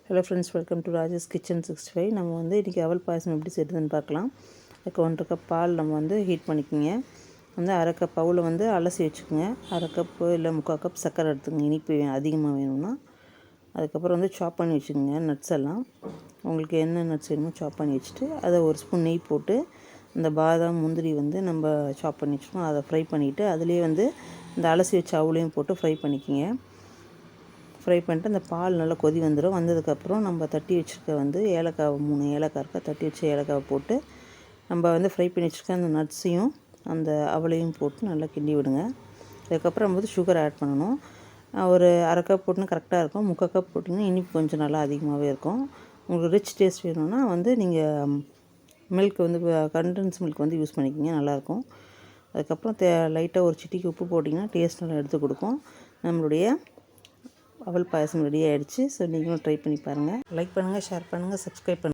Hello friends, welcome to Rajesh kitchen 65. நம்ம வந்து இன்றைக்கி அவல் பாயசம் எப்படி செய்கிறதுன்னு பார்க்கலாம். அதுக்கு 1 கப் பால் நம்ம வந்து ஹீட் பண்ணிக்கோங்க. வந்து 1/2 கப் அவலை வந்து அலசி வச்சுக்கோங்க. 1/2 கப்பு இல்லை 3/4 கப் சர்க்கரை எடுத்துக்கோங்க, இனிப்பு அதிகமாக வேணும்னா. அதுக்கப்புறம் வந்து சாப் பண்ணி வச்சுக்கோங்க நட்ஸ் எல்லாம். உங்களுக்கு என்ன நட்ஸ் வேணுமோ சாப் பண்ணி வச்சுட்டு அதை 1 ஸ்பூன் நெய் போட்டு இந்த பாதாம் முந்திரி வந்து நம்ம சாப் பண்ணி வச்சுக்கோம், அதை ஃப்ரை பண்ணிவிட்டு அதுலேயே வந்து இந்த அலசி வச்ச அவளையும் போட்டு ஃப்ரை பண்ணிக்கோங்க. ஃப்ரை பண்ணிட்டு அந்த பால் நல்லா கொதி வந்துடும். வந்ததுக்கப்புறம் நம்ம தட்டி வச்சுருக்க வந்து ஏலக்காய் 3 ஏலக்காய் இருக்கா, தட்டி வச்ச ஏலக்காவை போட்டு நம்ம வந்து ஃப்ரை பண்ணி வச்சுருக்க அந்த நட்ஸையும் அந்த அவளையும் போட்டு நல்லா கிண்டி விடுங்க. அதுக்கப்புறம் நம்ம வந்து சுகர் ஆட் பண்ணணும். ஒரு 1/2 கப் போட்டுன்னு கரெக்டாக இருக்கும். 3/4 கப் போட்டிங்கன்னா இனிப்பு கொஞ்சம் நல்லா அதிகமாகவே இருக்கும். உங்களுக்கு ரிச் டேஸ்ட் வேணும்னா வந்து நீங்கள் மில்க் வந்து கண்டென்ஸ் மில்க் வந்து யூஸ் பண்ணிக்கிங்க, நல்லாயிருக்கும். அதுக்கப்புறம் லைட்டாக ஒரு சிட்டிக்கு உப்பு போட்டிங்கன்னா டேஸ்ட் நல்லா எடுத்து கொடுக்கும். நம்மளுடைய அவல் பாயசம் ரெடி ஆகிடுச்சு. ஸோ நீங்களும் ட்ரை பண்ணி பாருங்கள். லைக் பண்ணுங்கள், ஷேர் பண்ணுங்கள், சப்ஸ்கிரைப் பண்ணுங்கள்.